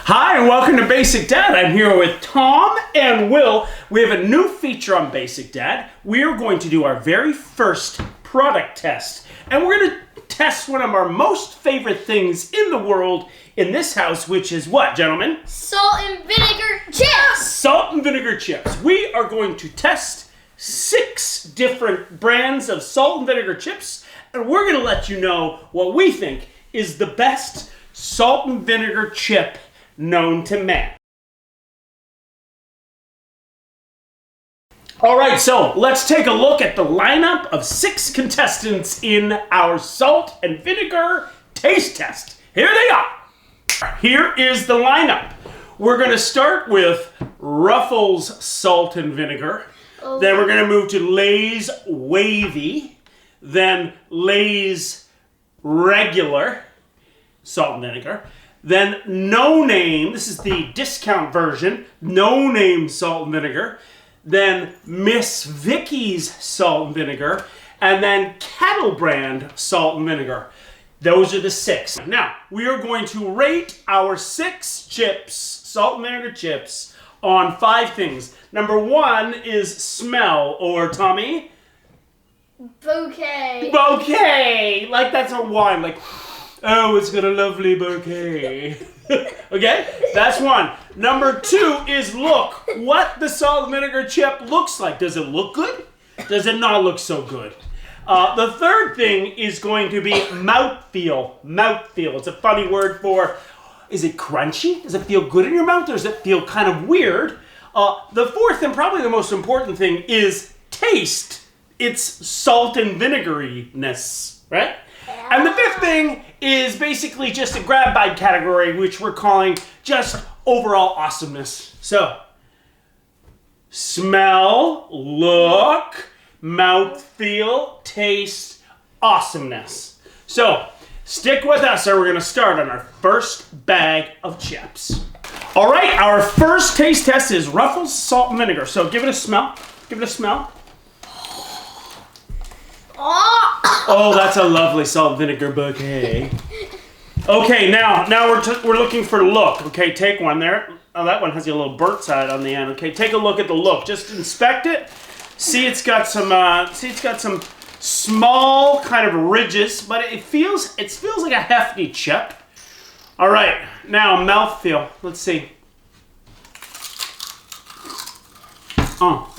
Hi, and welcome to Basic Dad. I'm here with Tom and Will. We have a new feature on Basic Dad. We are going to do our very first product test. And we're going to test one of our most favorite things in the world in this house, which is what, gentlemen? Salt and vinegar chips! Salt and vinegar chips. We are going to test 6 different brands of salt and vinegar chips, and we're going to let you know what we think is the best salt and vinegar chip known to man. All right, so let's take a look at the lineup of 6 contestants in our salt and vinegar taste test. Here they are. Here is the lineup. We're going to start with Ruffles salt and vinegar. Then we're going to move to Lay's Wavy. Then Lay's regular salt and vinegar. Then No Name, this is the discount version, No Name salt and vinegar. Then Miss Vickies salt and vinegar. And then Kettle Brand salt and vinegar. Those are the 6. Now, we are going to rate our 6 chips, salt and vinegar chips, on 5 things. Number 1 is smell, or Tommy? Bouquet. Bouquet! Like that's a wine, like, oh, it's got a lovely bouquet. Okay, that's 1. Number 2 is look. What the salt and vinegar chip looks like. Does it look good? Does it not look so good? The third thing is going to be mouthfeel. Mouthfeel. It's a funny word for, is it crunchy? Does it feel good in your mouth, or does it feel kind of weird? The fourth and probably the most important thing is taste. It's salt and vinegary-ness, right? And the 5th thing is basically just a grab bag category, which we're calling just overall awesomeness. So, smell, look, mouthfeel, taste, awesomeness. So, stick with us, or we're going to start on our first bag of chips. All right, our first taste test is Ruffles salt and vinegar. So, give it a smell. Give it a smell. Oh, that's a lovely salt and vinegar bouquet. Okay, now we're looking for look. Okay, take one there. Oh, that one has a little burnt side on the end. Okay, take a look at the look. Just inspect it. See, it's got some small kind of ridges, but it feels like a hefty chip. All right, now mouthfeel. Let's see. Oh,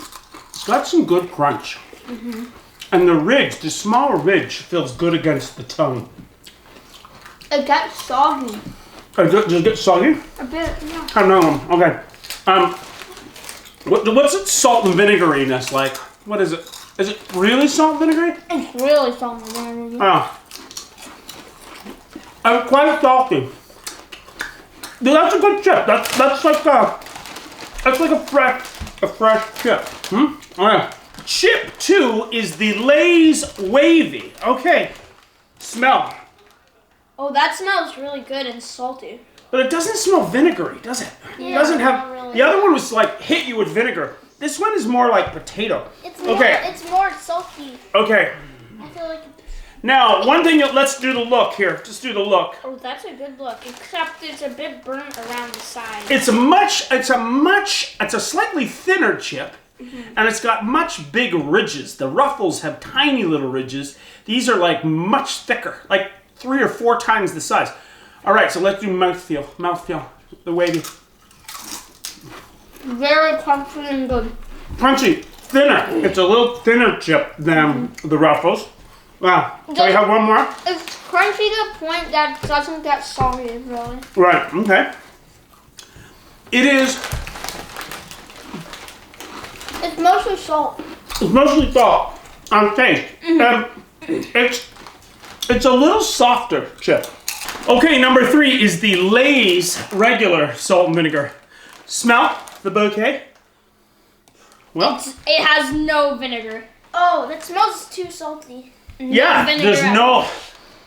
it's got some good crunch. Mm-hmm. And the small ridge feels good against the tongue. It gets soggy. Does it get soggy? A bit, yeah. I know. Okay. What's its salt and vinegary-ness like? What is it? Is it really salt and vinegary? It's really salt and vinegary. Oh. I'm quite salty. Dude, that's a good chip. That's like a fresh chip. All right. Chip 2 is the Lay's Wavy. Okay, smell. Oh, that smells really good and salty. But it doesn't smell vinegary, does it? Yeah, it doesn't have. really. The other one was like hit you with vinegar. This one is more like potato. It's more salty. Okay. I feel like. Now, one thing. Let's do the look here. Just do the look. Oh, that's a good look. Except it's a bit burnt around the side. It's a slightly thinner chip. Mm-hmm. And it's got much big ridges. The Ruffles have tiny little ridges. These are like much thicker, like 3 or 4 times the size. All right, so let's do mouthfeel. Mouthfeel, the Wavy. Very crunchy and good. Crunchy, thinner. It's a little thinner chip than the Ruffles. Wow. Can we have one more? It's crunchy to the point that it doesn't get soggy, really. Right. Okay. It is. It's mostly salt. It's mostly salt on taste. Mm-hmm. It's a little softer chip. Okay, number 3 is the Lay's regular salt and vinegar. Smell the bouquet. Well, it has no vinegar. Oh, that smells too salty. Yeah, there's no.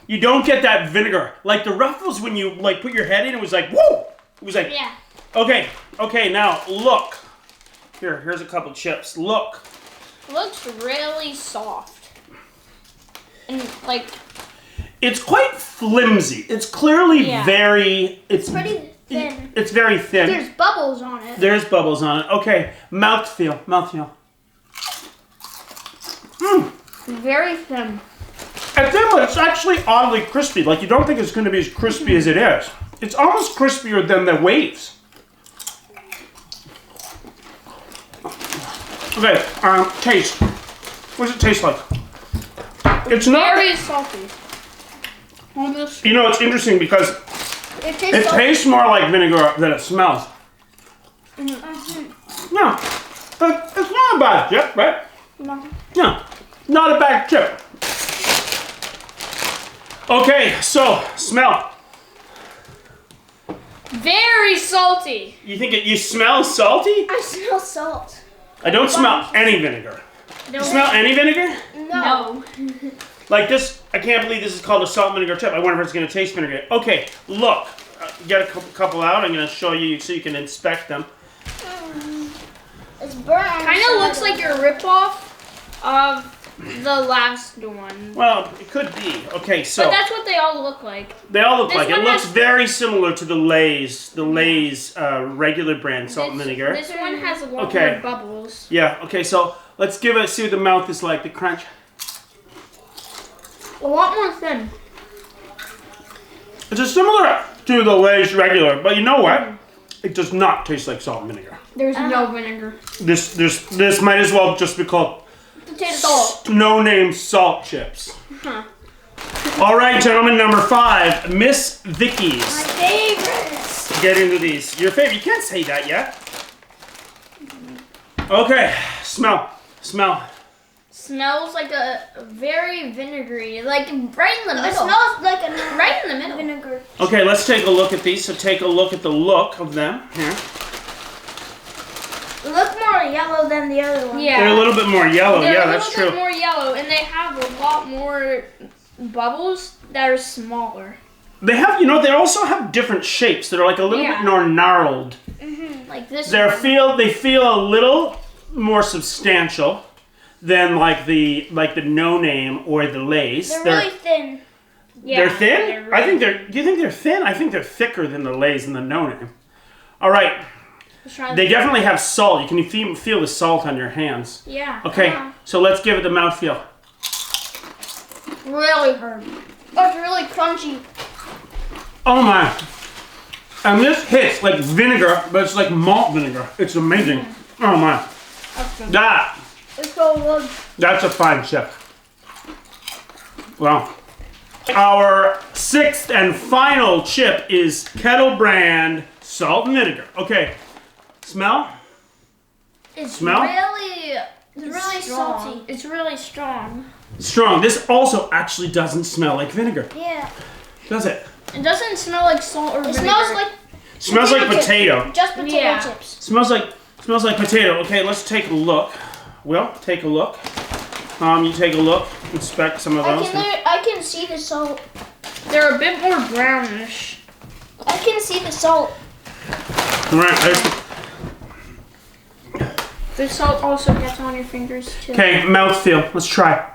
You don't get that vinegar. Like the Ruffles, when you like put your head in, it was like woo. It was like yeah. Okay. Now look. Here's a couple chips. Look. It looks really soft. And like. It's quite flimsy. It's clearly very. It's pretty thin. It's very thin. There's bubbles on it. There's bubbles on it. Okay, mouthfeel. Mouthfeel. Mmm. Very thin. And then it's actually oddly crispy. Like, you don't think it's going to be as crispy as it is. It's almost crispier than the Waves. Okay, taste. What does it taste like? It's not very salty. Almost. You know, it's interesting because it tastes more like vinegar than it smells. No, but it's not a bad chip, right? No. No, not a bad chip. Okay, so smell. Very salty. You think you smell salty? I smell salt. I don't smell any vinegar. You smell any vinegar? No. Like this, I can't believe this is called a salt and vinegar chip. I wonder if it's going to taste vinegar. Okay, look. Get a couple out. I'm going to show you so you can inspect them. It's brown. Kind of looks like a ripoff of the last one. Well, it could be. Okay, so. But that's what they all look like. They all look like it. It looks very similar to the Lay's regular brand salt and vinegar. This one has a lot more bubbles. Yeah. Okay, so let's see what the mouth is like. The crunch. A lot more thin. It's similar to the Lay's regular, but you know what? It does not taste like salt and vinegar. There's no vinegar. This might as well just be called potato salt. No-name salt chips. All right, gentlemen, number 5, Miss Vickies. My favorites. Get into these. Your favorite? You can't say that yet. Okay, smell. Smells like a very vinegary, like right in the middle. It smells like a right in the middle. Vinegar. Okay, let's take a look at these. So take a look at the look of them here. They look more yellow than the other ones. Yeah. They're a little bit more yellow. Yeah, that's true. They're a little bit more yellow, and they have a lot more bubbles that are smaller. They have, they also have different shapes. They're like a little bit more gnarled. Like this. They feel a little more substantial than like the No-Name or the Lay's. They're really thin. Yeah, they're thin? Do you think they're thin? I think they're thicker than the Lay's and the No-Name. All right. They definitely have salt. You can feel the salt on your hands. Yeah. Okay, so let's give it the mouthfeel. Really hard. Oh, it's really crunchy. Oh my. And this hits like vinegar, but it's like malt vinegar. It's amazing. Oh my. It's so good. That's a fine chip. Well, our 6th and final chip is Kettle Brand salt and vinegar. Okay, smell? It's really salty. It's really strong. Strong. This also actually doesn't smell like vinegar. Yeah. Does it? It doesn't smell like salt or vinegar. Smells like potato. Just potato chips. Smells like potato. Okay, let's take a look. Will, take a look. You take a look. Inspect some of those. I can see the salt. They're a bit more brownish. I can see the salt. All right. The salt also gets on your fingers too. Okay, mouthfeel. Let's try.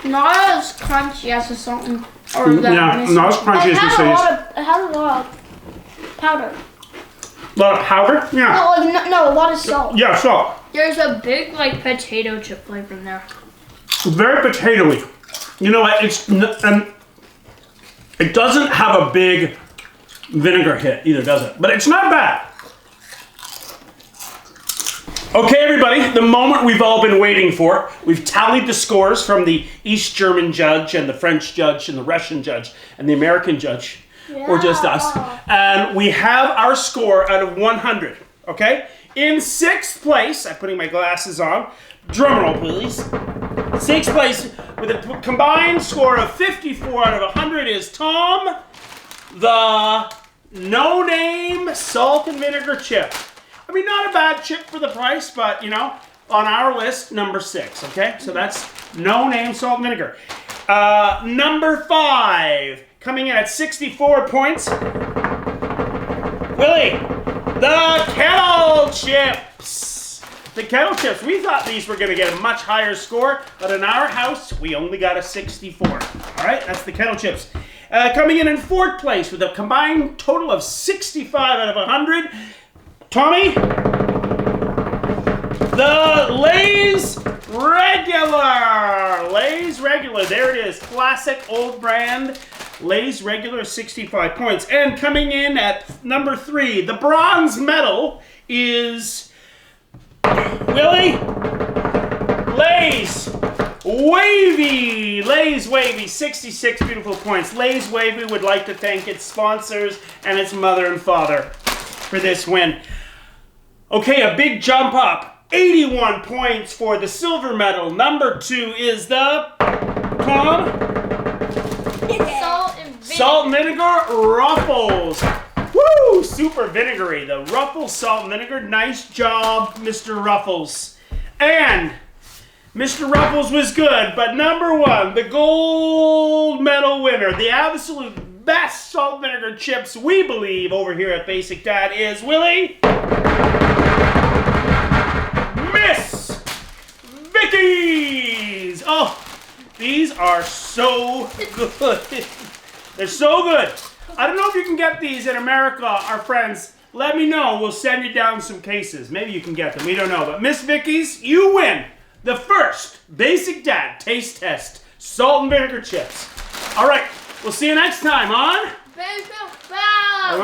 Not as crunchy as the salt or the not as crunchy as the Lay's. It has a lot of powder. A lot of powder? Yeah. No, a lot of salt. Yeah, salt. There's a big potato chip flavor in there. Very potatoey. You know what? It doesn't have a big vinegar hit either, does it? But it's not bad. Okay, everybody, the moment we've all been waiting for. We've tallied the scores from the East German judge and the French judge and the Russian judge and the American judge. Or just us. And we have our score out of 100, okay? In 6th place, I'm putting my glasses on. Drum roll, please. 6th place with a combined score of 54 out of 100 is Tom, the No-Name salt and vinegar chip. I mean, not a bad chip for the price, but, on our list, number 6, okay? So that's No-Name salt and vinegar. Number 5. Coming in at 64 points, Willie, the Kettle Chips. The Kettle Chips, we thought these were going to get a much higher score, but in our house, we only got a 64. All right, that's the Kettle Chips. Coming in fourth place with a combined total of 65 out of 100. Tommy, the Lay's Regular. Lay's Regular, there it is. Classic old brand. Lay's Regular, 65 points. And coming in at number 3, the bronze medal is Willie, Lay's Wavy. Lay's Wavy, 66 beautiful points. Lay's Wavy would like to thank its sponsors and its mother and father for this win. Okay, a big jump up. 81 points for the silver medal. Number 2 is the Salt and Vinegar Ruffles. Woo! Super vinegary. The Ruffles Salt and Vinegar. Nice job, Mr. Ruffles. And Mr. Ruffles was good, but number 1, the gold medal winner, the absolute best salt and vinegar chips we believe over here at Basic Dad is Willie, Miss Vickies. Oh, these are so good. They're so good. I don't know if you can get these in America, our friends. Let me know. We'll send you down some cases. Maybe you can get them. We don't know. But Miss Vickies, you win the first Basic Dad Taste Test Salt and Vinegar Chips. All right. We'll see you next time on... Basic Dad.